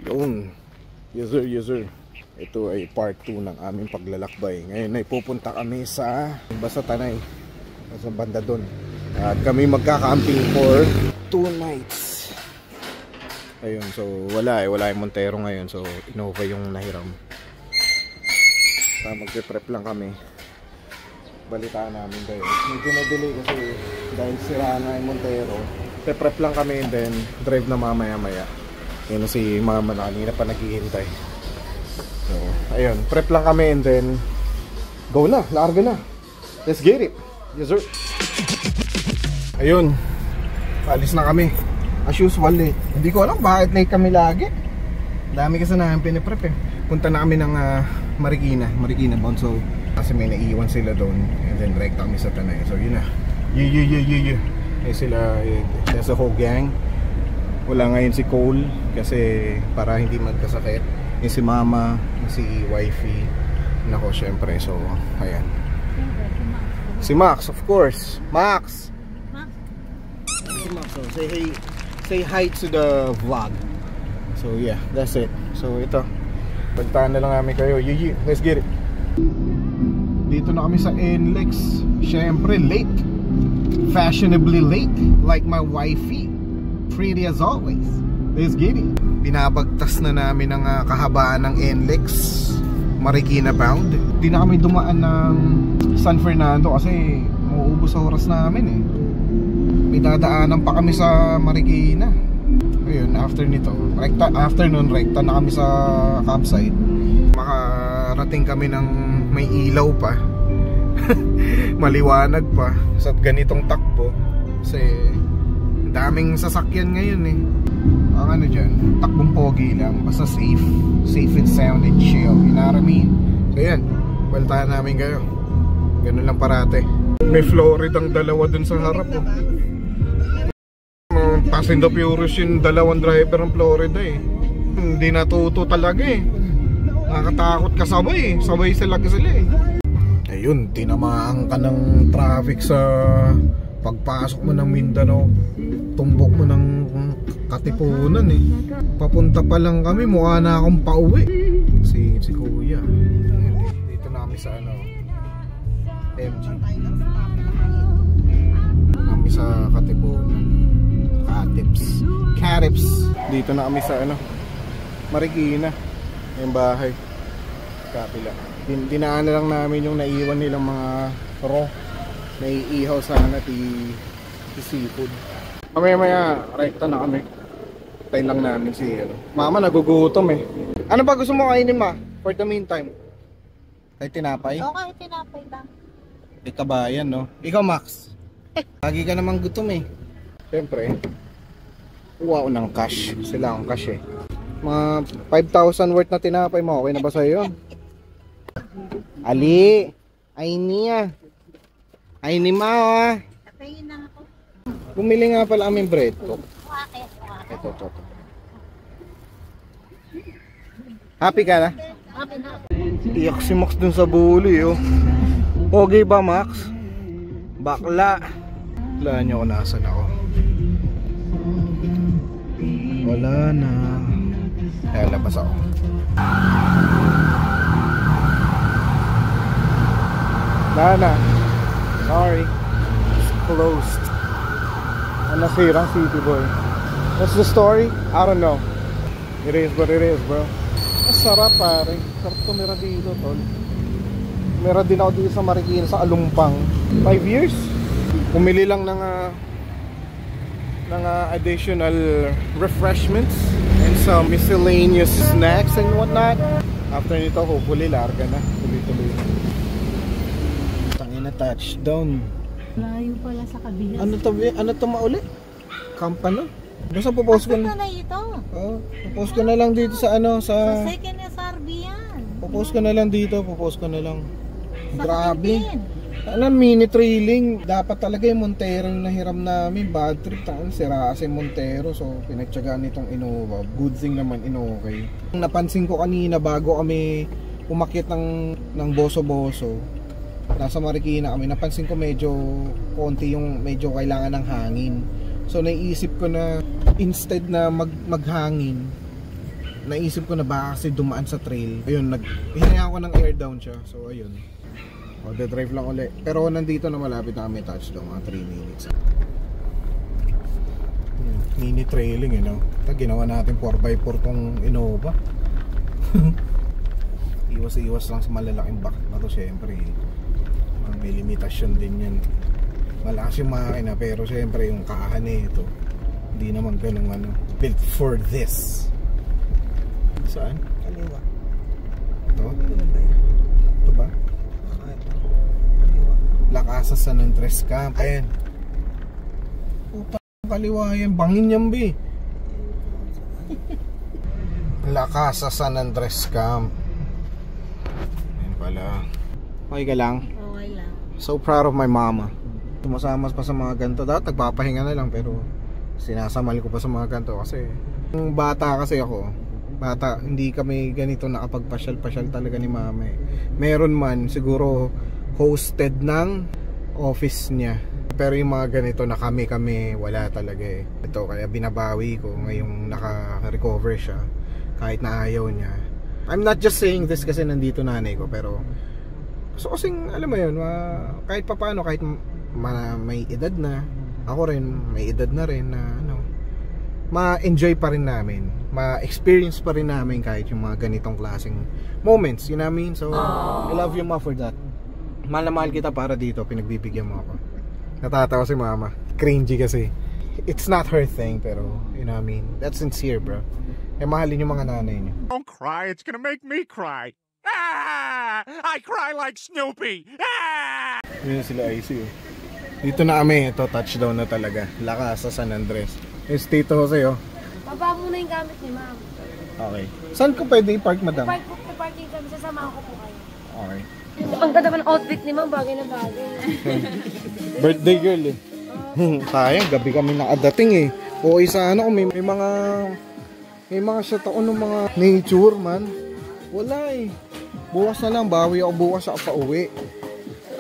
Yun. Yes sir, yes sir. Ito ay part 2 ng aming paglalakbay. Ngayon ay pupunta kami sa Basa Tanay, sa banda doon. At kami magkakamping for 2 nights. Ayun, so wala yung Montero ngayon. So Innova yung nahiram. Magpe-prep lang kami. Balitaan namin kayo. Medyo na-delay kasi dahil sira na yung Montero. Pe-prep lang kami and then drive na mamaya-maya. Yun si mama na kanina pa naghihintay. So, ayun, prep lang kami and then go na, larga na. Let's get it. Yes sir. Ayun, alis na kami. As usual eh. Hindi ko alam bakit late kami lagi. Dami kasi namin piniprep eh. Punta na kami ng Marikina bound. So, kasi may naiiwan sila doon. And then direct kami sa Tanay. So yun na. Yeah. Eh sila, there's a whole gang. Wala ngayon si Cole kasi para hindi magkasakit. Yung si mama, yung si wifey. Nako syempre, so ayan. Si Max, of course. Max! Si Max, so say hi to the vlog. So yeah, that's it. So ito, pagtaan na lang namin kayo. Yeah, let's get it. Dito na kami sa NLEX. Syempre late, fashionably late, like my wifey. Pretty as always. Let's get it. Binabagtas na namin ang kahabaan ng NLEX Marikina bound. Di na kami dumaan ng San Fernando kasi mauubos sa oras namin eh. May dadaanan pa kami sa Marikina. Ayun, after nito, rekta na kami sa campsite. Makarating kami ng may ilaw pa. Maliwanag pa sa ganitong takbo. Kasi daming sasakyan ngayon eh. Ang ano dyan, takbong pogi lang. Basta safe and sound and chill. You know what I mean? So yan, baltahan namin kayo. Ganun lang parate. May Floridang dalawa dun sa harap oh. Fast and the Furious yung dalawang driver ng Florida eh. Hindi natuto talaga eh. Nakakatakot kasabay eh. Sabay sila eh. Ayun, tinamaan ka ng traffic sa pagpasok mo ng Mindanao. Tumbok mo ng Katipunan eh. Papunta pa lang kami, mukha na akong pauwi. Si kuya. Dito na kami sa MG. Kami sa Katipunan. Katips. Dito na kami sa Marikina. Yung bahay. Kapila. Dinaan na lang namin yung naiwan nilang mga raw. Naiihaw sana ti seafood. Maya rekta na kami. Tayo lang namin si mama nagugutom eh. Ano ba gusto mo kainin ma? For the meantime. Ay tinapay? Okay, tinapay lang. Ay kabayan no? Ikaw Max? Lagi ka naman gutom eh. Siyempre kuha ko ng cash. Sila akong cash eh. Mga 5,000 worth na tinapay mo. Okay na ba sa'yo yun? Ali! Ay niya! Ay ni ma! Tapayin na ako. Bumili nga pala aming bread ko. Ito. Happy ka na? Happy na. Iyak si Max dun sa bully oh. Okay ba Max? Bakla. Wala niyo kung nasan ako. Wala na. Kaya labas ako. Wala na. Sorry. It's closed. Nasirang city boy. What's the story? I don't know. It is what it is bro. Masarap pare. Sarap tumira dito tol. Tumira din ako dito sa Marikina sa Alumpang 5 years. Pumili lang ng additional refreshments and some miscellaneous snacks and whatnot. After nito hopefully larga na. Tuloy-tuloy na. Tangina touchdown. Layo pala sa kabila. Ano to mauli? Kampano? Basta popost ko na. Ito. Oh, popost ko na lang dito sa sa second SRB yan. Popost ko na lang dito, popost ko na lang. Sa Grabe. Mini trailing. Dapat talaga yung Montero yung nahiram namin. Bad trip. Sira kasi Montero. So pinagtyagaan nitong Innova. Good thing naman okay. Napansin ko kanina bago kami umakyat ng Boso-Boso. Nasa Marikina kami, napansin ko medyo konti yung medyo kailangan ng hangin. So naiisip ko na instead na maghangin, naisip ko na baka kasi dumaan sa trail. Ayun, hinayaan ko ng air down siya. So ayun. O, de-drive lang ulit. Pero nandito na malapit na kami touchdown, mga 3 minutes. Mini trailing, you know. Ginawa natin 4x4 tong Innova. Iwas-iwas lang sa malalaking back na to, syempre. May limitasyon din yan. Malakas yung makina, pero syempre yung kaahan ito, hindi naman ganun ano, built for this. Saan? Kaliwa. Ito? Ito ba? Kaliwa. Lakasa San Andres Camp. Ayan. Puta, kaliwa yan. Bangin yan, be. Lakasa San Andres Camp. Ayan pala. Okay ka lang? Okay lang. So proud of my mama. Tumasamas pa sa mga ganito. Dati nagpapahinga na lang, pero sinasamal ko pa sa mga ganito kasi yung bata kasi ako, bata, hindi kami ganito nakapagpasyal-pasyal talaga ni mama eh. Meron man siguro hosted ng office niya, pero yung mga ganito na kami wala talaga eh. Ito kaya binabawi ko ngayong naka-recover siya kahit na ayaw niya. I'm not just saying this kasi nandito nanay ko, pero so kasing alam mo yun, kahit papaano, kahit may edad na, ako rin may edad na rin na ano, ma-enjoy pa rin namin, ma-experience pa rin namin kahit yung mga ganitong klaseng moments, you know what I mean? So I love you, ma, for that. Mahal na mahal kita para dito, pinagbibigyan mo ako. Natatawa si mama, cringy kasi it's not her thing, pero you know what I mean, that's sincere, bro. Mahalin yung mga nanay niyo. Don't cry, it's gonna make me cry. Ah! I cry like Snoopy. Ah! Yun sila IC oh. Dito na kami, ito touchdown na talaga. Lakas sa San Andres. Yes, Tito Jose oh. Baba muna yung gamit ni ma'am. Okay. Saan ko pwede i-park, madam? Parking kami, sasamahan ko po kayo. Okay. Ang ganda ng outfit ni ma'am, bagay na bagay. Birthday girl eh. Sayang, gabi kami nakadating eh. O isa ano, may mga shot ako ng mga nature man. Wala eh. Bukas na lang, bawi ako bukas ako pa uwi.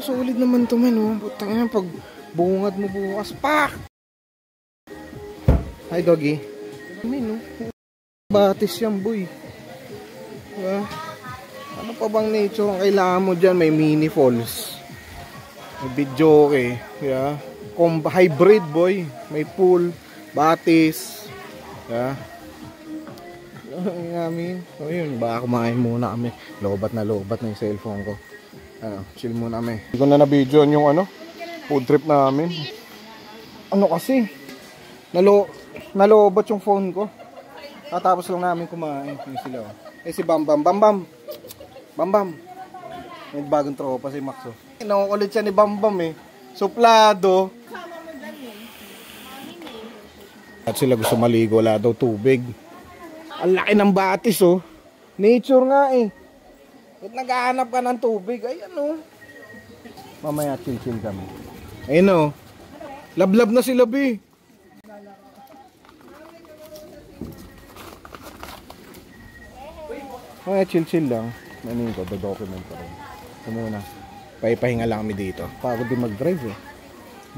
Solid naman to man oh. Putang ina, pag bungad mo bukas, pak! Hi doggy. Amin oh. Batis yan boy. Diba? Ano pa bang nature ang kailangan mo dyan? May mini falls, may video okay, yeah. Hybrid boy. May pool, batis, yeah. Namin. So yun, baka kumain muna kami. Lobat na yung cellphone ko. Ano, chill muna kami. Hindi ko na na-video yung ano, food trip namin. Ano kasi, nalobat yung phone ko. Tapos lang namin kumain. Yung sila oh. Eh si Bambam. Bambam. May bagong tropa si Max oh. Nakukulit siya ni Bambam eh. Suplado. At sila gusto maligo, wala daw tubig. Ang laki ng batis oh. Nature nga eh. At naghahanap ka ng tubig. Ayan oh. Mamaya chill kami. Ayun oh. Lablab na sila B. Mamaya chill lang. Ano ko, document ko rin. Ito muna. Pahipahinga lang kami dito. Pagod din mag-drive eh.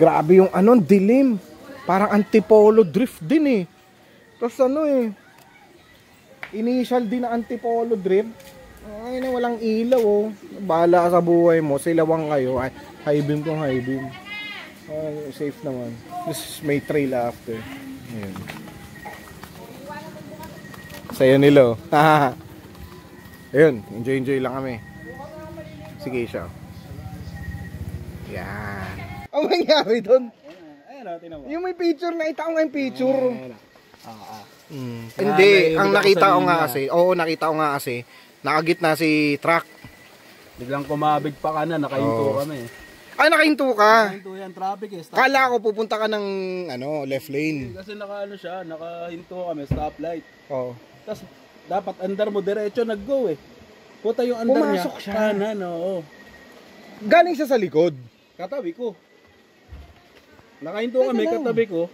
Grabe yung ano, dilim. Parang antipolo drift din eh. Tapos ano eh. Initial din na antipolo drift. Ay na walang ilaw oh. Bahala ka sa buhay mo. Silawang kayo. Ay, high beam kung high beam. Ay, safe naman. Just may trail after. Ayun. Saya nila oh. Ayun. Enjoy lang kami. Sige siya. Yan. Ang nangyari doon? Yung may picture, nakita ko nga yung picture. Hindi, ang nakita ko nga kasi, nakita ko nga kasi, nakagitna si truck. Biglang kumabig pa ka na, nakahinto kami. Ay, nakahinto ka? Nakahinto yan, traffic eh. Kala ko pupunta ka ng left lane. Kasi nakahinto kami, stoplight. Oo. Tapos dapat andar mo, diretso nag-go eh. Puta yung andar niya, pumasok siya. kanan, oo. Galing siya sa likod. Katabi ko. Nakahinto kami, katabi ko.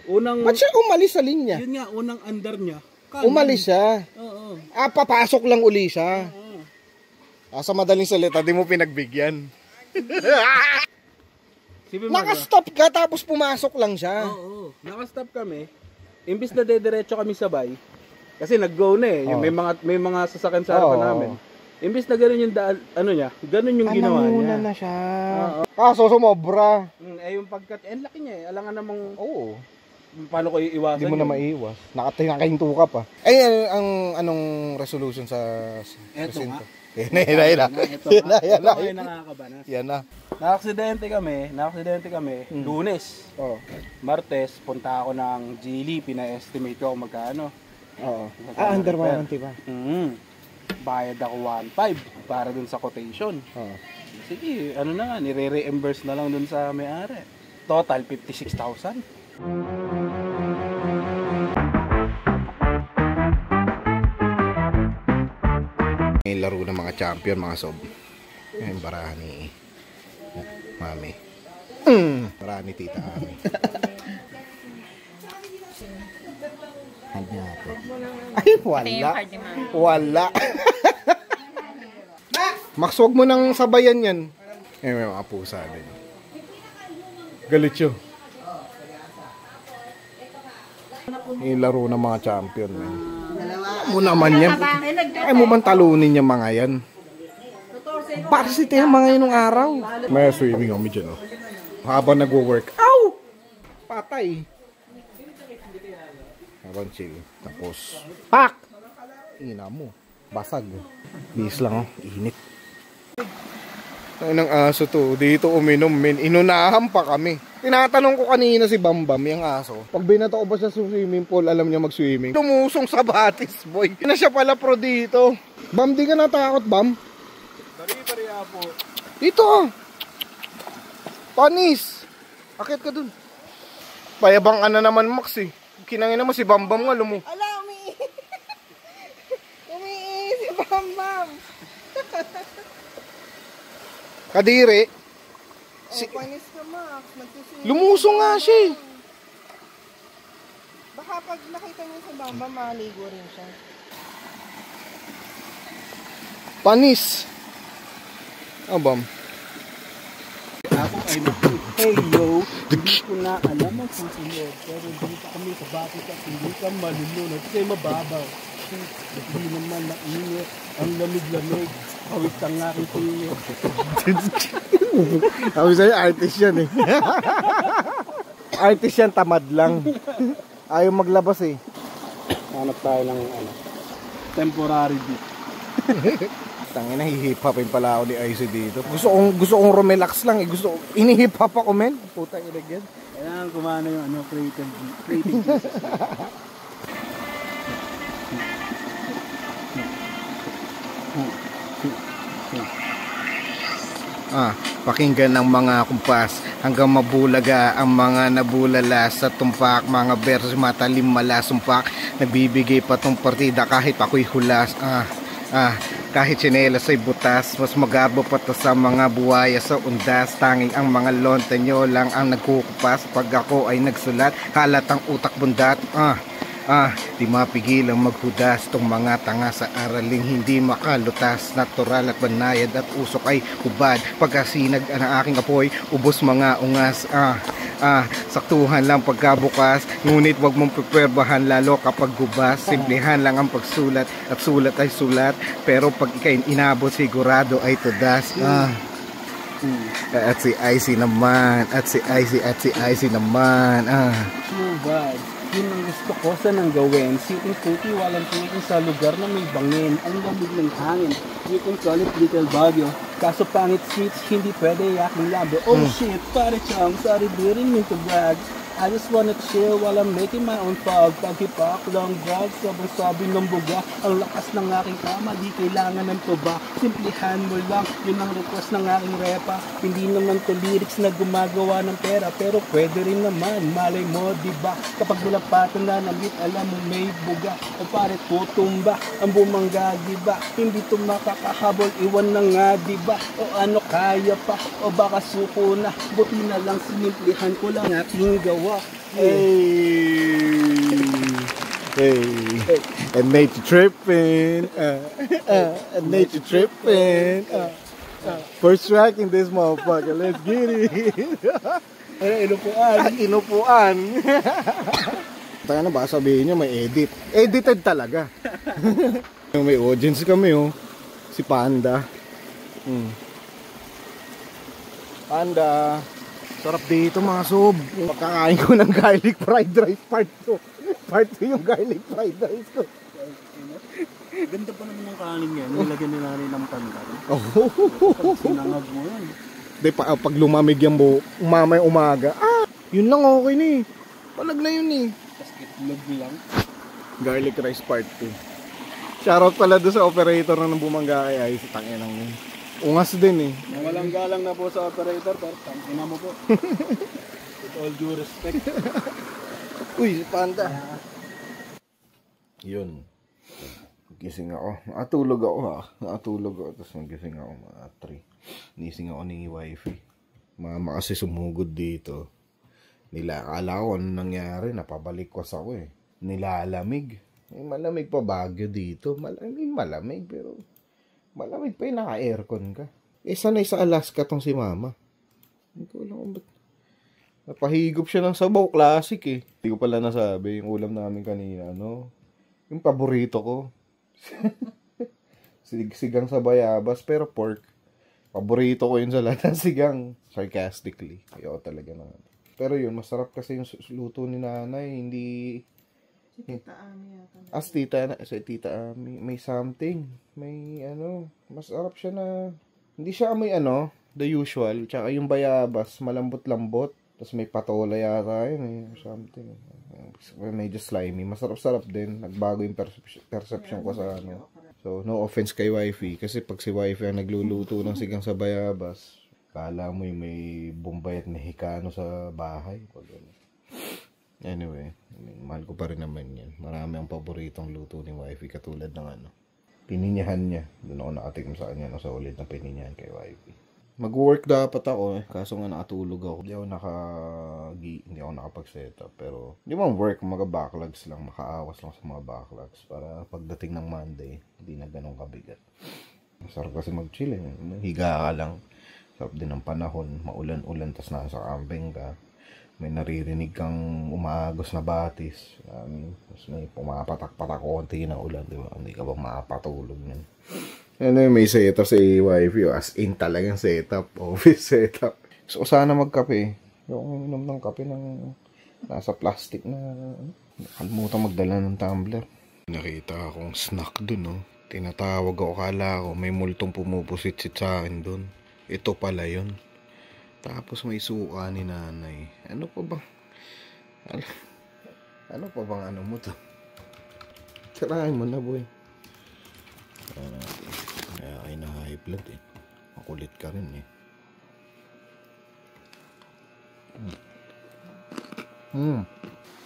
Ba't siya umalis sa linya? Yun nga, unang andar niya. Kanan. Umalis siya? Oo. Papasok lang uli siya? Oo. Sa madaling salita, di mo pinagbigyan. Nakastop ka tapos pumasok lang siya. Oo. Nakastop kami. Imbis na dediretso kami sabay, Kasi nag-go na eh. Yung Oo. may mga sasakyan sa harapan Oo. namin. Imbis na gano'n yung daan, ano niya, gano'n yung ginawa niya. na siya. Oo. Kaso sumobra. Yung pagkat, laki niya eh. Alangan namang, Oo. paano ko iiwasan Hindi mo na yun? maiiwas. Nakahinto ka pa. Ay, anong resolution sa Eto presinto? nga. Yan na. Ito ay nakakabanas. Yan na. Nakaksidente kami, Lunes. Oo. Martes, punta ako ng Geely, pina-estimate ko kung magkano. Oo. Under warranty ba? Bayad ako 1.5 para dun sa quotation. Oo. Sige, ano na nga, nire-reimburse na lang dun sa may-ari. Total, 56,000. May laro ng mga champion, mga sob. Yung barahan ni Mami. Barahan ni Tita Ami. Hand natin. Ay, wala. Wala. Max, huwag mo nang sabayan yan. Eh, may mga pusa din. Galit yun. Yung laro ng mga champion, man. Mo naman yan. Ay mo bang talunin yung mga yan? Varsity yung mga yun ng araw. May swimming kami dyan, oh. Habang nagwo-work. Ow! Patay. Habang chill. Tapos, pak! Ina mo. Basag. Bis lang, oh. Init. Ay, ng aso to. Dito uminom, min. Inunahan pa kami. Tinatanong ko kanina si Bambam, yung aso. Pag binato ko ba sa swimming pool, alam niya mag-swimming. Lumusong sa batis, boy. Na siya pala pro dito. Bam, di ka natakot, Bam? Dari po. Dito, ah. Panis. Akit ka dun. Payabang na naman, Max, eh. Kinangin naman si Bambam nga, Ala, umiinis si Bambam. Kadiri. Panis ka, Max. Nagsusunod. Lumusong nga siya, eh. Baka pag nakita niyo si Bambam, maligo rin siya. Panis. Ah, Bam. Ako ay hey yo, hindi ko na alam ang susunod. Pero dito kami sa bakit at hindi ka malulunod kasi mababaw. Hindi naman mainit, ang lamig-lamig. Awit ang aking tingin. Sabi sa'yo, artist yan, eh. Artist yan, tamad lang. Ayaw maglabas, eh. Hanap tayo ng temporary beat. Tangina, hihip-hopin pala ako ni IC dito. Gusto kong rumelax lang, eh. Inihip-hop ako, men. Puta, ilagyan. Kailangan kumana yung creative juices. Pakinggan ng mga kumpas hanggang mabulaga ang mga nabulala sa tumpak, mga versos matalim malasumpak, nagbibigay pa tong partida kahit ako'y hulas. Kahit tsinelas ay butas, mas magabo pa to sa mga buhaya sa undas. Tanging ang mga lonta nyo lang ang nagkukupas. Pag ako ay nagsulat, halatang utak bundat. Di mapigil ang maghudas tong mga tanga sa araling hindi makalutas. Natural at banayad at usok ay hubad. Pagkasinag ang aking apoy, ubos mga ungas. Saktuhan lang pagkabukas, ngunit wag mong pagperbahan lalo kapag gubas. Simplihan lang ang pagsulat at sulat ay sulat, pero pag ikay inabot sigurado ay tudas. At si IC naman, at si IC naman. Too bad. Yun ang gusto ko sa nang gawin. Sitting pretty walang tingin sa lugar na may bangin. Ang lamig ng hangin. You can call it little Baguio. Kaso pangit streets, hindi pwede yaking labo. Oh shit, pare chong, sorry didn't mean to brag. I just wanna chill while I'm making my own fog. Pag-hipak, long drugs, sabang sabi ng buga. Ang lakas ng aking kama, di kailangan ng tuba. Simplihan mo lang, yun ang request ng aking repa. Hindi naman to lyrics na gumagawa ng pera, pero pwede rin naman, malay mo, diba? Kapag nilapatan na ng beat, alam mo may buga. O pare, tutumba, ang bumangga, diba? Hindi to makakahabol, iwan na nga, diba? O ano, kaya pa, o baka suko na. Buti na lang, sinimplihan ko lang aking gawa. Hey, and nature tripping, and nature tripping. First track in this motherfucker, let's get it. Inupuan. Inupuan. Tayo na ba sabihin nyo may edit? Edited talaga. May audience kami oh. Si Panda. Panda. Sarap dito mga sob. Pagkakain ko ng garlic fried rice part 2. Part 2 yung garlic fried rice ko. Ganda pa naman yung kanin yan. Nilagyan nila rin ng pandan. Sinangag mo yan. Di pa, pag lumamig yung buhok, umamay umaga. Yun lang okay na eh. Palag na yun eh. Tapos itlog lang. Garlic rice part 2. Shoutout pala doon sa operator na nang bumangga kay Ice. Tangin lang yun. Ungas din eh. Walang galang na po sa operator, pero tangina mo po. With all due respect. Uy, si Panda. Yun. Gising ako. Nakatulog ako ha. Nakatulog ako. Tapos nagising ako mga 3. Nising ako ni wifey. Mama kasi sumugod dito. Akala ko anong nangyari. Napabalik-was ako eh. Nilalamig. May malamig pa Baguio dito. Malamig pero malamig pa yung naka-aircon ka. Sanay sa Alaska tong si mama. Hindi ko alam kung ba't. Napahigop siya ng sabaw. Classic eh. Hindi ko pala nasabi yung ulam namin kanina. Yung paborito ko. Sigang sa bayabas pero pork. Paborito ko yun sa lahat ng sigang. Sarcastically. Ayaw talaga na. Pero yun, masarap kasi yung luto ni nanay. Hindi. Si Tita Ami yata. Sa Tita Ami. May something. May masarap siya na. Hindi siya may the usual. Tsaka yung bayabas, malambot-lambot. Tapos may patola yata yun eh. Something. Medyo slimy. Masarap-sarap din. Nagbago yung perception ko sa So, no offense kay wifey. Kasi pag si wifey ang nagluluto ng sigang sa bayabas, kala mo yung may Bombay at Mexicano sa bahay. Anyway, mahal ko pa rin naman yan. Marami ang paboritong luto ni wifey. Katulad ng pininyahan niya. Doon ako nakatikim sa kanya sa ulit na pininyahan kay wifey. Mag-work dapat ako eh. Kaso nga nakatulog ako. Hindi ako nakapag-setup. Pero hindi mo work, mga backlogs lang. Makaawas lang sa mga backlogs. Para pagdating ng Monday, hindi na ganun kabigat. Masarap kasi mag-chill eh. Higa ka lang. Sarap din ng panahon. Maulan-ulan, tas nasa camping ka. May naririnig kang umaagos na batis. Tapos may pumapatak-patak konti na ulan. Diba? Hindi ka ba makapatulog yan. May setup si wifey. As in talagang setup. Office setup. So sana magkape. Yung inom ng kape ng nasa plastic na. Nakalimutan magdala ng tumbler. Nakita akong snack dun, no? Tinatawag ako, kala ko may multong pumupusit-sit sa akin dun. Ito pala yun. Tapos may suka ni nanay. Ano pa bang mo to? Tirahin mo na, boy. Kaya ay na-high blood eh. Makulit ka rin eh.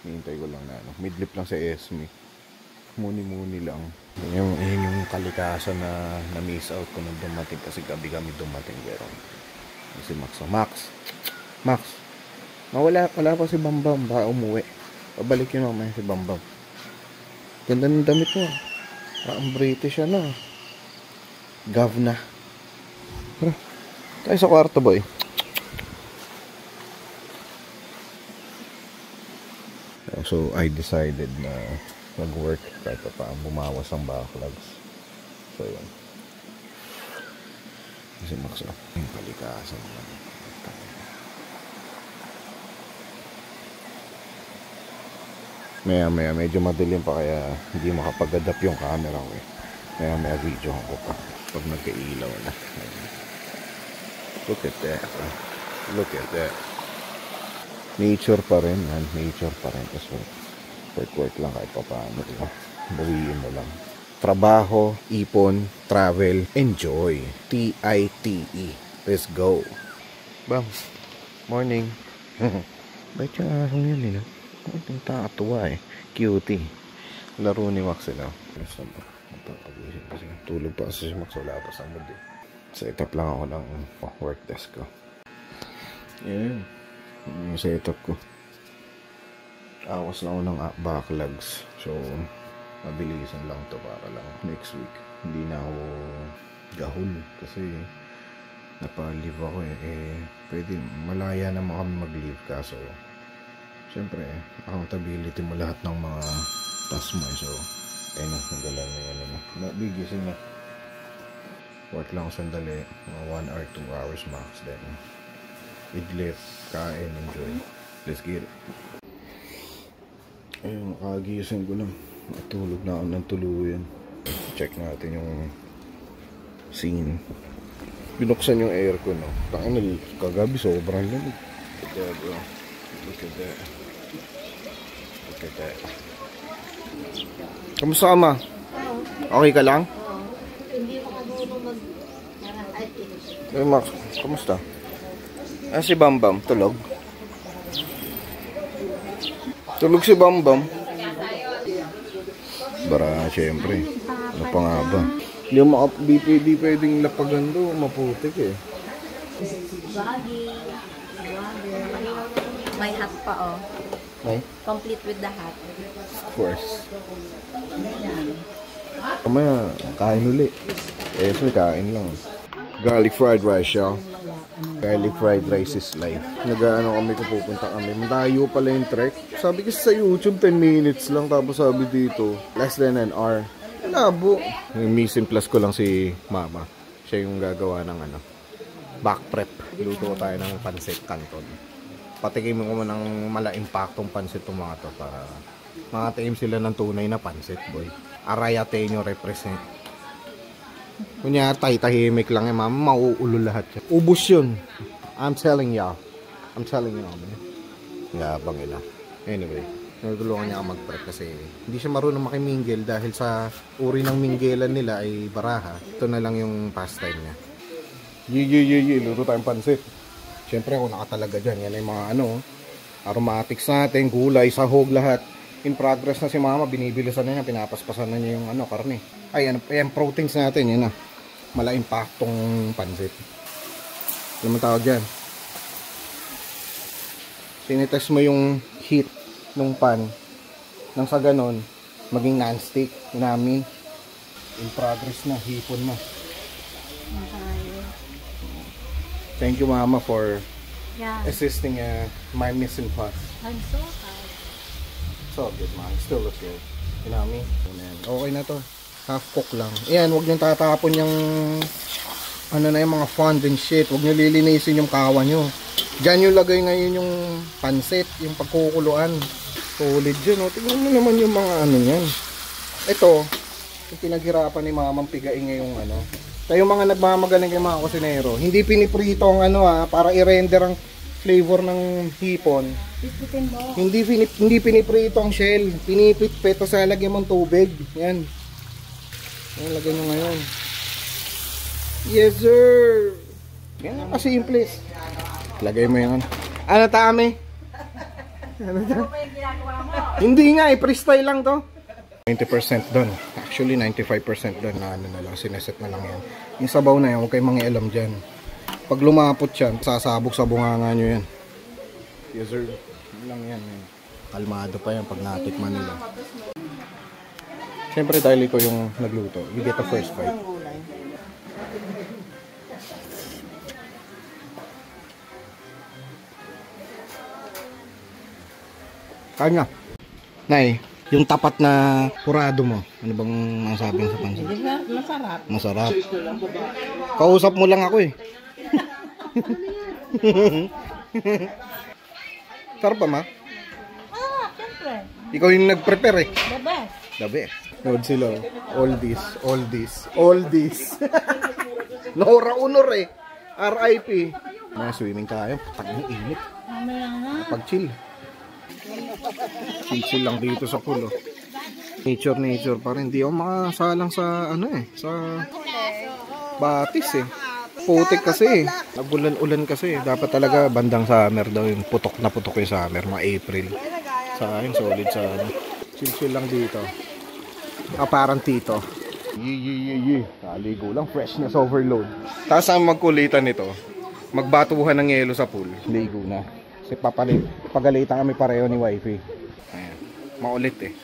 Hintay ko lang na midlip lang sa Esme. Muni-muni lang. Yun yung kalikasan na na-miss out ko nung dumating. Kasi gabi kami dumating. Pero si Max. Wala pa si Bambam. Baka umuwi. Pabalik yun mamaya si Bambam. Ganda ng damit mo. Ang British Govna. Tara. Tayo sa kwarto, boy. So, I decided na mag-work kahit pa bumawas ang backlogs. So, yun. Kasi Max, yung kalikasan naman. Maya medyo madilim pa kaya hindi makapag-adapt yung camera ko eh. Maya video ko pa pag nagkailaw na. Look at that. Nature pa rin man. Kasi work lang kahit pa paano. Diba? Bawiin mo lang. Trabaho, ipon, travel, enjoy. TITE. Let's go. Bam. Morning. Ba't yung ahong yan nila? Ang takatuwa eh. Cutie. Laro ni Max sila. Tulog pa kasi si Max. Wala pa sa mood eh. Setup lang ako ng work desk ko. Yan. Yung setup ko. Awas lang ako ng backlogs. So, mabilisan lang to para lang next week. Hindi na ako gahol. Kasi napalive ako eh. Pwede, malaya naman kami mag-leave. Kaso, Siyempre, accountability mo lahat ng mga task mo. So, ayun na, nagala na yung ano mo. Bigising na. Work lang ako sandali. Mga 1 or 2 hours max. Then, idlip, kain, enjoy. Let's get it. Ayun, nakagising ko lang. Natulog na ako ng tuluyan. Check natin yung scene. Binuksan yung aircon, no? Tangin na, kagabi sobrang lamig. Look at that. Look at that. Look at that. Kamusta ka, ma? Okay ka lang? Hindi ko marunong mag... Eh, Max, kamusta? Ah, si Bambam, tulog? Tulog si Bambam? Bara, syempre. Ano pa nga ba? Di pwedeng lapagan do, maputik eh. Baggy. May hat pa, oh. May? Complete with the hat. Of course. Kamaya, kain uli. Eh, so kain lang. Garlic fried rice siya. Garlic fried rice is life. Nag-ano kami kung pupunta kami. Malayo pala yung trek. Sabi kasi sa YouTube 10 minutes lang. Tapos sabi dito, less than an hour. Labo. Mission plus ko lang si Mama. Siya yung gagawa ng ano, back prep. Luto tayo ng pansit canton. Patikim ko mo ng mala-impactong pansit itong mga to para makataim sila ng tunay na pansit, boy. Arayateño represent. Kunya tahimik lang eh, mama, mauulo lahat yan. Ubus yun. I'm telling y'all. I'm telling y'all, man. Yabang ila. Anyway, natulungan niya ako mag-prep kasi hindi siya marunong makimingle dahil sa uri ng minggelan nila ay baraha. Ito na lang yung pastime niya. Luto tayong pansit. Siyempre ako nakatalaga dyan. Yan ay mga ano, aromatics natin, gulay, sahog, lahat. In progress na si mama, binibilisan na niya, pinapaspasan na niya yung ano, karne. Ay, ano, yung proteins natin, yun na. Mala-impactong pansit. Ano man tawag dyan? Tinitest mo yung heat ng pan. Nang sa ganon, maging non-stick. Inami. In progress na, hipon na. Thank you, Mama, for assisting my missing pot. I'm so tired. It's all good, man. Still looks good. You know what I mean? Okay na to. Half cook lang. Ayan, huwag niyong tatapon yung ano na yung mga fond and shit. Huwag niyo lilinisin yung kawa niyo. Diyan yung lagay ngayon yung pansit, yung pagkukuluan. Solid yun, oh. Tignan mo naman yung mga ano yan. Ito, yung pinaghirapan ni Mamang pigain ngayong ano. Kaya yung mga nagmamagaling kay mga kusinero, hindi piniprito ang ano para i-render ang flavor ng hipon. Hindi piniprito ang shell. Pinipit-pit, tapos lalagyan mong tubig. Yan. Yan, lagyan nyo ngayon. Yes, sir! Yan, kasimple. Lagay mo yan. Ano tami? Ano ta? Hindi nga, freestyle lang to. 90% doon. Actually, 95% doon na ano na lang, sineset na lang yan. Yung sabaw na yan, huwag kayong mangialam dyan. Pag lumapot yan, sasabog sa bunganga nyo yan. Yes, sir. Yun lang yan. Kalmado pa yan pag natikman nila. Siyempre, dahil ikaw yung nagluto, you get the first bite. Kanya. Nay, yung tapat na kurado mo, ano bang masasabi sa pansit? Masarap. Masarap. Kausap mo lang ako eh. Sarap ba, ma? Ah, siyempre. Ikaw yung nag-prepare eh. The best. The best. Lord sila. All this. Nora Honor eh. RIP. May swimming tayo. Putang ng init. Mamaya na. Pag-chill. Chill lang dito sa pool. Nature pa rin. Hindi ako makasalang sa ano eh. Sa batis eh. Putik kasi eh. Nagulan-ulan kasi. Dapat talaga bandang summer daw yung putok na putok yung summer. Mga April. Sa akin solid sa ano. Chill lang dito. Parang tito. Kaligo lang. Freshness overload. Tapos ang magkulitan nito, magbatuhan ng yelo sa pool. Ligo na. Kasi pagalitan kami pareho ni wifey. Ayan. Maulit eh.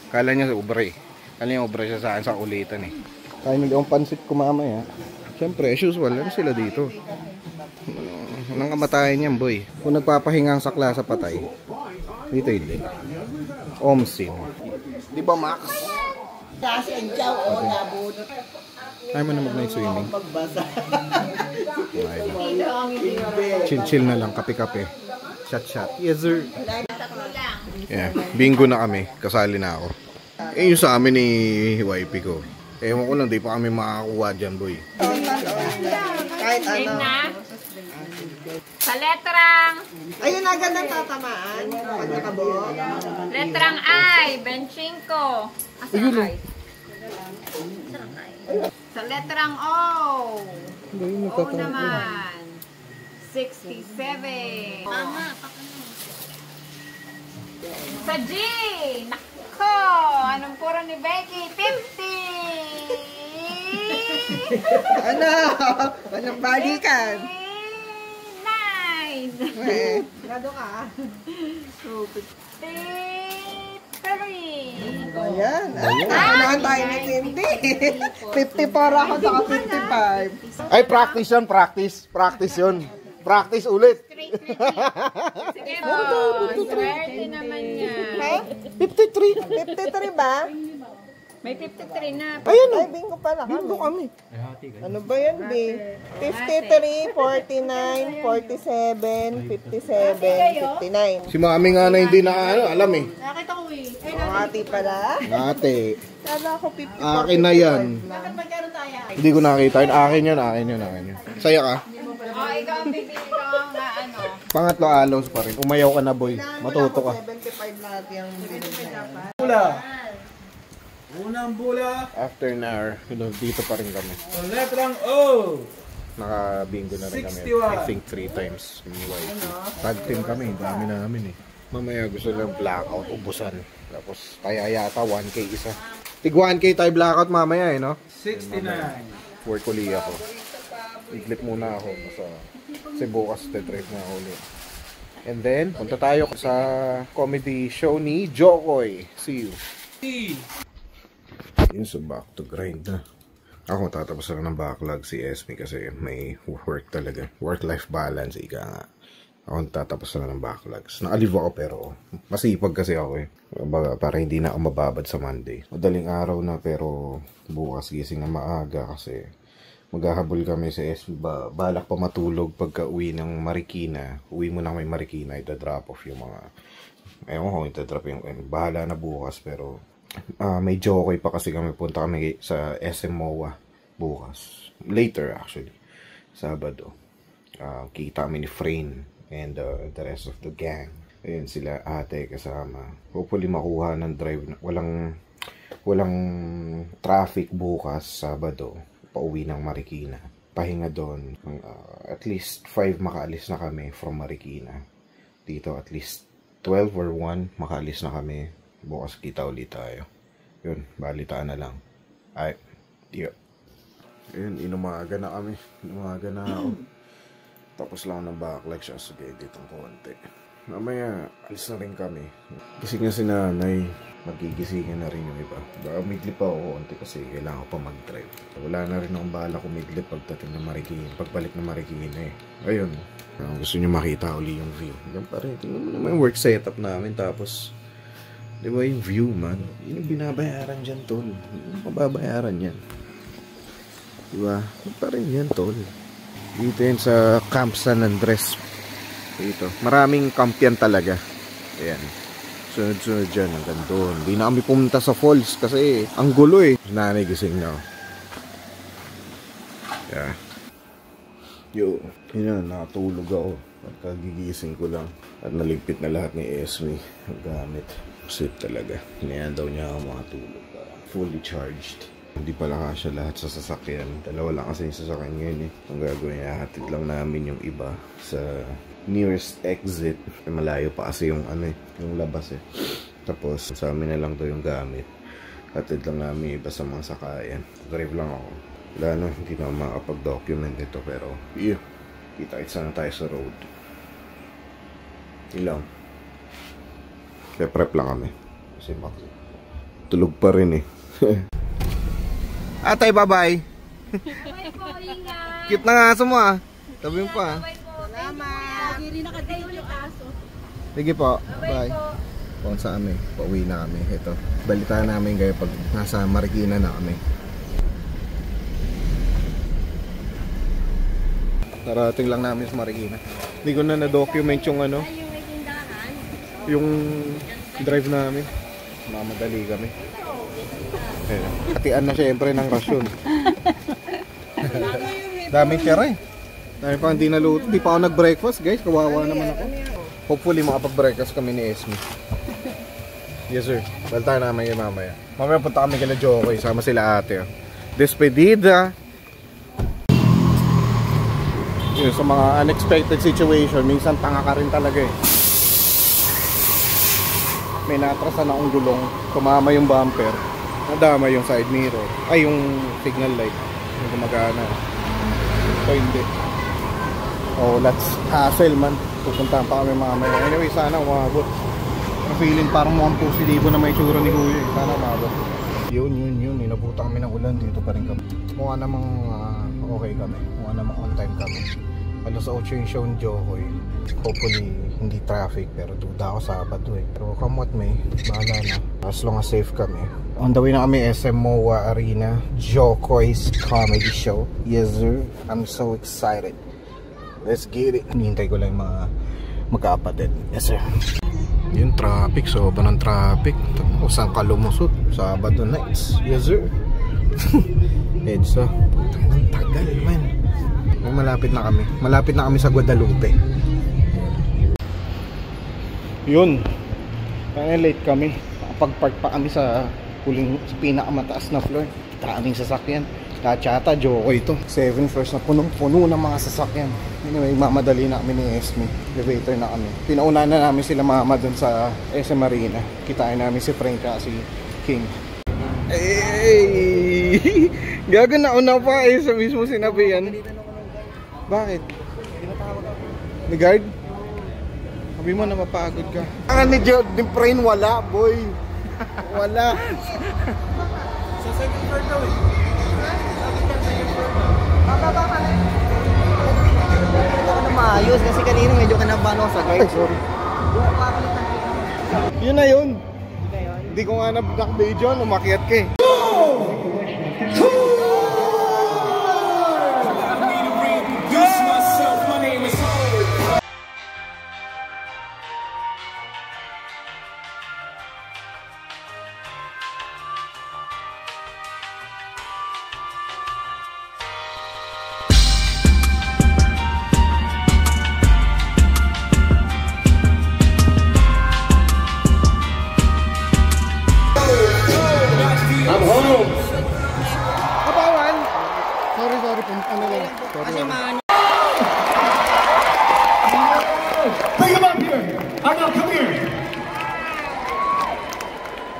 Kala niya ubre. Kala niya ubre siya sa akin sa ulitan eh. Kaya nila ang pansit ko mamaya. Siyempre, as usual, ano sila dito? Anong kamatayan yan, boy? Kung nagpapahinga ang sakla sa patay, Dito hindi. Omsim. Di ba, Max? Kasi ang jaw o nabot. Ayaw mo na mag-night swimming. Pagbasa. Chill-chill na lang, kape-kape. Shot-shot. Yes, sir. Yeah, bingo na kami. Kasali na ako. Eh, yung sa amin ni YP ko. Ewan ko lang, di pa kami makakuha dyan, boy. Kahit ano. Sa letrang, Ayun na gandang tatamaan. Pag nakabo. letrang I, benching ko. Asa ang I? Sa letrang O. O naman. 67. Mama, sa G. Nako, anong puro ni Becky? 50. Ano? Walang balikan. 9. Grado ka. 53. Ayan. Unahan tayo ni Cindy. 54 ako saka 55. Ay, practice yun, practice. Practice yun. Practice ulit. Sige po, swerte naman niya. 53. 53 ba? May 53 na. Ayun o. Ay, bingo pala kami. Bingo kami. Ano ba yan, B? 53, 49, 47, 57, 59. Si mami nga na hindi na alam eh. Nakita ko eh. Ay, ati pala. Ate, Sana ako 54. akin na yan. Bakit magkaroon tayo? Hindi ko nakita yun. Akin yun, akin yun, akin yun. Saya ka? Oh, ikaw ang bibili ko ang ano. Pangatlo alos pa rin. Umayaw ka na, boy. Matuto ka. 75 lahat yung binigay. Bula. Unang bula. After an hour, dito pa rin kami. Sa letrang O. Naka-bingo na rin kami. 61. I think 3 times. Tag team kami. Dami namin eh. Mamaya gusto lang blackout, ubusan. Tapos kaya yata 1K isa. Tig 1K tayo blackout mamaya eh, no? 69. Work uli ako. I-clip muna ako. Kasi bukas te-trip na ako ulit. And then, punta tayo sa comedy show ni Jokoy. See you. Yun so back to grind na. Ako tatapos lang ng backlog si Esme kasi may work talaga. Work-life balance, ika nga. Ako tatapos lang ng backlogs. Naaliv ako pero masipag kasi ako eh. Para hindi na ako mababad sa Monday. Madaling araw na pero bukas gising na maaga kasi maghahabol kami sa Esme. Balak pa matulog pagka uwi ng Marikina. Uwi mo na may Marikina, ita-drop off yung mga... Ewan ko, ita-drop yung... Bahala na bukas pero... may Jokoy pa kasi kami. Punta kami sa SM MOA bukas. Later actually. Sabado. Kita kami ni Frain and the rest of the gang. Ayun sila ate kasama. Hopefully makuha ng drive. Walang traffic bukas Sabado. Pauwi ng Marikina. Pahinga doon. At least 5 makaalis na kami from Marikina. Dito at least 12 or 1 makaalis na kami. Bukas kita ulit tayo. Yun, balitaan na lang. Ay, yun. Yun, inumaga na kami. Inumaga na ako. Tapos lang ng backlog siya. Sige, ditong konti. Mamaya, alis na rin kami. Gising na si nanay. Magigisingin na rin yung iba. Baka midlip ako konti kasi kailangan ko pa mag-drive. Wala na rin akong bahala kung midlip pagdating ng Marikina. Pagbalik ng Marikina eh. Ayun. Gusto nyo makita uli yung view. Yan pa rin. Tingnan mo naman yung work setup namin. Tapos, di ba yung view man? Yun yung binabayaran dyan, tol. Yung mababayaran yan. Di ba? Yan pa rin yan, tol. Dito yun sa Camp San Andres. Dito. Maraming camp yan talaga. Ayan. Sunod-sunod dyan. Hanggang doon. Di na kami pumunta sa falls kasi ang gulo eh. Nanay gising na. Yeah. Yo. Yun na. Nakatulog ako. Pagkagigising ko lang. At naligpit na lahat ni Esme. Ang gamit. Sip talaga. Hinayan daw niya ako mga tulog. Fully charged. Hindi pala kasya lahat sa sasakyan. Dalawa lang kasi yung sasakyan ngayon eh. Ang gagawin niya, hatid lang namin yung iba sa nearest exit. Malayo pa kasi yung ano eh, yung labas eh. Tapos sa amin na lang daw yung gamit. Hatid lang namin iba sa mga sakayan. Drive lang ako. Wala no, hindi na makapag-document ito pero yeah. Kita-kits na tayo sa road. Ilang. Kaya prep lang kami. Kasi tulog pa rin eh. Atay, bye-bye. Bye po, ingat. Cute na nga aso mo ah. Tabi mo pa. Bye po. Salamat. Lagi rin nakadate yung aso. Sige po. Bye. Kung sa amin, pauwi na kami. Ito, balitaan namin kayo pag nasa Marikina na kami. Narating lang namin sa Marikina. Hindi ko na na-document yung ano, yung drive namin. Mamadali kami. Hatian na syempre ng rasyon. Daming tira eh. Dami pa hindi naluto. Hindi pa ako nag-breakfast guys. Kawawa naman ako. Hopefully makapag-breakfast kami ni Esme. Yes sir. Balta namin yung mamaya. Mamaya punta kami kila Jokoy. Sama sila ate. Despedida. Yun, sa mga unexpected situation, minsan tanga ka rin talaga eh. May natrasan akong gulong. Tumama yung bumper. Nadama yung side mirror. Ay, yung signal light. Yung gumagana. So hindi. Oh, let's hassle man. Pupuntahan pa kami mamaya. Anyway, sana umabot. Feeling parang mukhang positibo na may tsura ni Kuya. Sana umabot. Yun. Inabutan kami ng ulan. Dito pa rin kami. Mukha namang okay kami. Mukha namang on time kami. Alas 8 yung show ni Jokoy. Hopefully hindi traffic. Pero duda ako Sabado eh. Pero come what may. Bahala na. As long as safe kami. On the way na kami SM MOA Arena. Jokoy's comedy show. Yes sir. I'm so excited. Let's get it. Hinihintay ko lang yung mga magkapatid. Yes sir. Yung traffic. Sobrang traffic. Saan ka lumusot? Sabado nights. Yes sir. Edsa. Ang tagal man. Malapit na kami. Malapit na kami sa Guadalupe. Yun. Kaya late kami. Pag-park pa kami sa huling, sa pinakamataas na floor. Daming sasakyan. Kachata, Jokoy ito. 7 floors na punong-puno ng mga sasakyan. Anyway, mamadali na kami ni Esme. Elevator na kami. Pinauna na namin sila mama dun sa SM Marina. Kitain namin si Franka, si King. Hey! Gago na una pa eh. Sa mismo sinabihan. Bakit? Ni guard? Sabi mo na mapagod ka. Ang ni Prain wala, boy. Wala. Sa second floor daw eh. Bababa ka na. Ito ka na maayos kasi kanina medyo kanabahan ako sa guard. Sorry. Yun na yun. Hindi ko nga na-video, umakyat ka eh.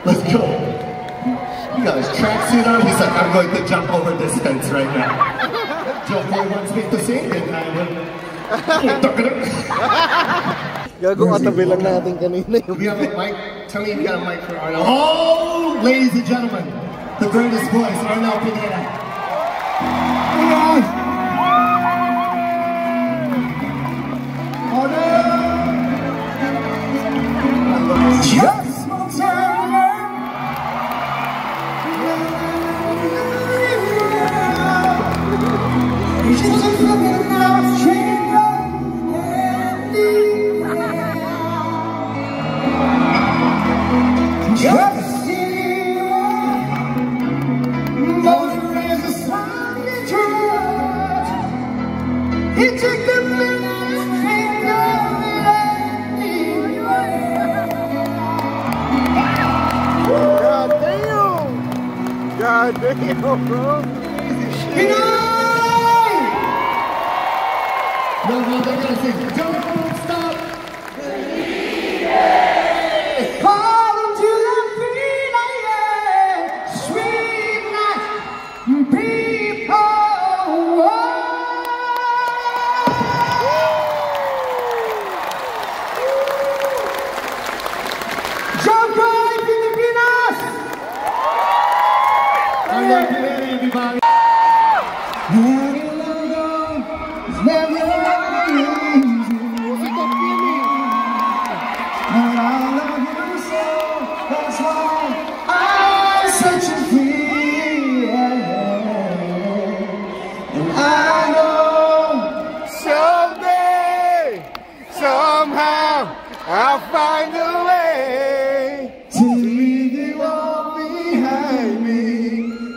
Let's go. He got his tracksuit on. He's like, I'm going to jump over this fence right now. Jokoy wants me to sing and I will. Gago katabi lang natin kanina yung... We have a mic. Tell me if you got a mic for Arnel. Oh, ladies and gentlemen, the greatest voice, Arnel Pineda. Just one time. God damn, bro. No, they're gonna sing. Don't stop. Calling to the freedom, sweet night, people. Jokoy Pilipinas. I love you, everybody.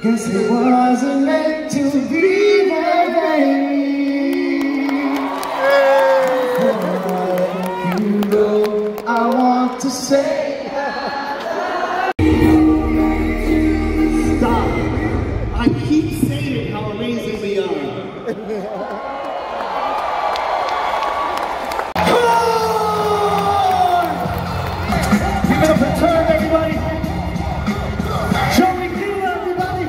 Guess it wasn't meant to be that way. You know I want to say stop. I keep saying how amazing we are. Come on! Give it up and turn, everybody. Showing you, everybody.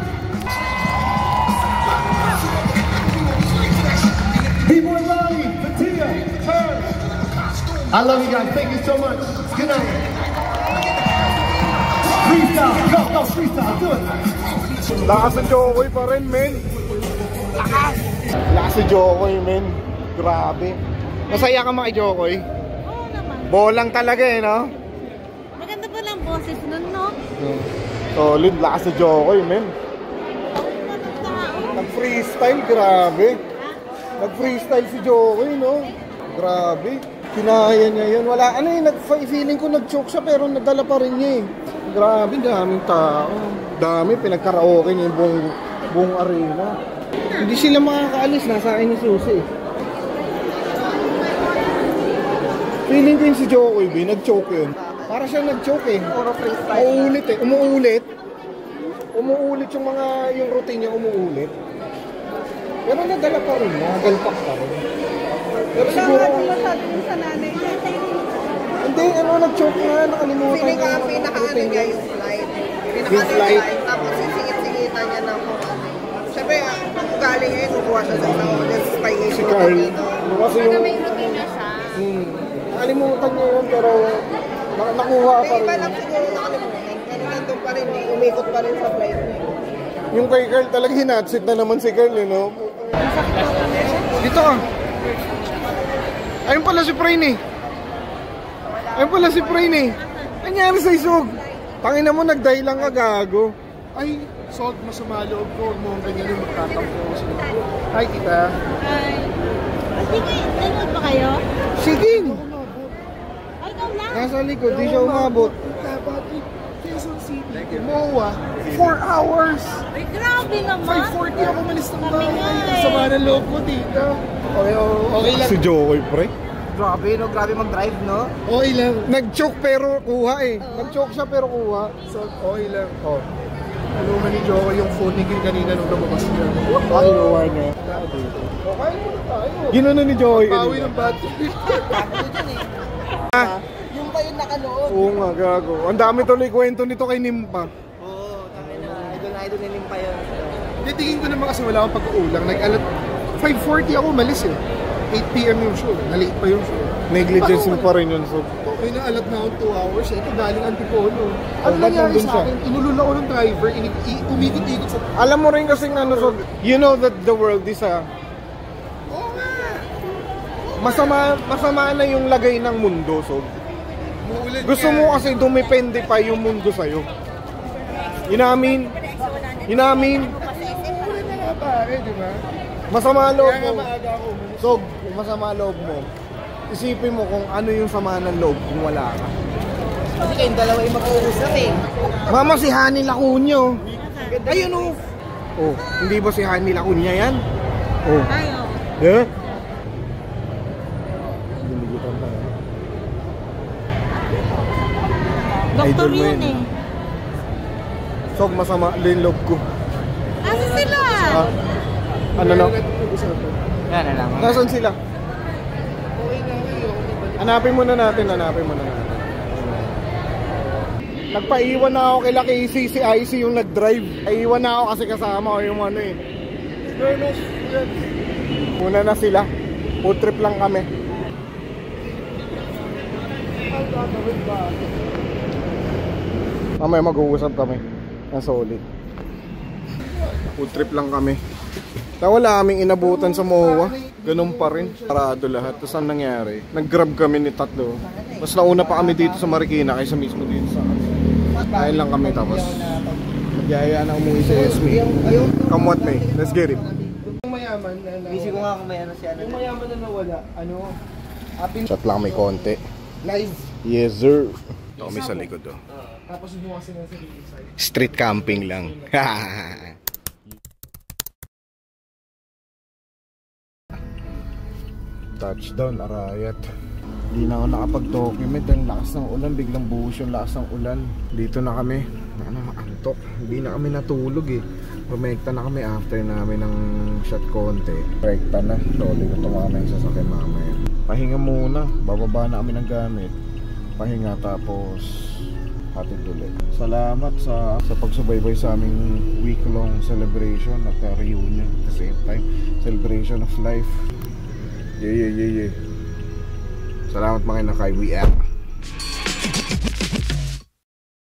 B-Boy Ronnie, Fatia, turn. I love you guys. Thank you so much. Good night. Freestyle. Go, freestyle. Do it. Lakas si Jokoy pa rin, men. Lakas si Jokoy, men. Grabe. Masaya ka mga Jokoy? Oo naman. Bolang talaga eh, no? Maganda pa lang boses nun, no? Solid, lakas si Jokoy, men. Nag-freestyle, grabe. Nag-freestyle si Jokoy, no? Grabe. Kinaya niya yun. Wala, ano eh, feeling ko nag-choke siya pero nadala pa rin niya eh. Grabe, daming tao. Dami, pinagkaraoke niya yung buong arena. Hindi sila makakaalis, nasa akin yung susi. Feeling ko yung si Jokoy, nag-choke yun. Para siya nag-choke eh. Puro freestyle. Umuulit eh, umuulit. Umuulit yung mga, yung routine niya, umuulit. Pero nadala pa rin, nagalpak pa rin. Pero siguro, masabi yung sa nanay niya. hindi, nag-choke nga, nakalimutan. Feeling ka ang pinaka-ano niya yung slide. Pinaka-slide. Tapos sisingit-singitan niya ng kung ano. Siyempre, galing ngayon, kukuha siya sa inspiration. Si Carl. Kasi yung, May routine na siya. nakalimutan niya yun, pero nakuha pa May iba rin. lang siguro nakalimutan. Pero nandun pa rin, umikot pa rin sa flight niya. Yung kay Carl talaga hinatsit na naman si Carl, you know? Dito ka. Ayun pala si Prain eh. Ayun pala si Prain eh. Nangyari sa isog. Tangina mo, nagday lang ka, gago. Ay, Salt, masama loob ko. Huwag mo ang ganyan yung magtatampo ko sila. Hi, kita. Ay. Sige, nanood ba kayo? Sige. Ay, ikaw lang. Nasa likod, di siya umabot. Quezon City. Moa, 4 hours. Ay, grabe naman. 5:40 ako malis ng Kami nga bahay. eh. Sama ng loob ko dito. Okay lang. Si Jokoy, pre. Grabe, no? Grabe mag-drive, no? Okay lang. Nag-choke pero kuha eh. Nag-choke siya pero kuha. So, okay lang. Oh. Ano man ni Jokoy yung phone ni Kim kanina nung lumabas niya. Ay, luwa niya. Okay, muna tayo. Gino'n ni Jokoy kanina. Pawi ng battery. Yung pa yung nakanood. Oo nga, gago. Ang dami tuloy kwento nito kay Nimpa. Oo, tangin na. Idol na nimpa yun. Titingin ko naman kasi wala akong pag-uulang. Nag-alat 5:40 ako umalis eh. 8 PM yung show. Na-late pa yung show. Negligence mo pa rin yun. So, okay na alat na akong 2 hours. Ito galing Antipolo. Ano nangyari sa akin? Inulol ako ng driver. Umikot-ikot sa... Alam mo rin kasi ano, so, you know that the world is a... Masama na yung lagay ng mundo. So, gusto mo kasi dumepende pa yung mundo sa'yo. Inamin. Pare, di ba? Masama loob mo. So, masama loob mo. Isipin mo kung ano yung sama ng loob kung wala ka. Kasi kayong dalawa yung mag-uusap eh. Mama, si Hani Lacunyo. Ayun oh. Oh, hindi ba si Hani Lacunyo yan? Oh. Ayo. Yeah? Doktor Idol mo yun yun. eh. So, masama din loob ko. Asa sila? Ah, ano no? Yan na lang. Nasaan sila? Hanapin muna natin. Nagpaiwan na ako kila Casey, si IC yung nag-drive. Naiwan na ako kasi kasama ko yung ano eh. Muna na sila. Food trip lang kami. Mamaya mag-uusap kami. Ang solid. Food trip lang kami. Wala kaming inabutan sa MOA. Ganun pa rin. Parado lahat. Tapos ang nangyari, nag-grab kami ni tatlo. Mas nauna pa kami dito sa Marikina kaysa mismo dito sa amin. Kain lang kami tapos magyaya na umuwi sa SME. Come what may. Let's get it. Yung mayaman na nawala. Busy ko nga kung may ano si ano. Yung mayaman na nawala. Ano? Chat lang may konti. Live. Yes sir. Ito kami sa likod oh. Tapos bukas sila sa street camping lang. Touchdown, Arayat. Hindi na ako nakapag-document dahil lakas ng ulan, biglang buhos yung lakas ng ulan. Dito na kami, maantok. Hindi na kami natulog eh. Pumekta na kami after namin ng shot konti. Rekta na, slowly ko tumama yung sasakyan mamaya. Pahinga muna, bababa na kami ng gamit. Pahinga tapos hatid ulit. Salamat sa pagsubaybay sa aming week-long celebration at reunion at the same time. Celebration of life. Yeah. Salamat mga inakay, we out.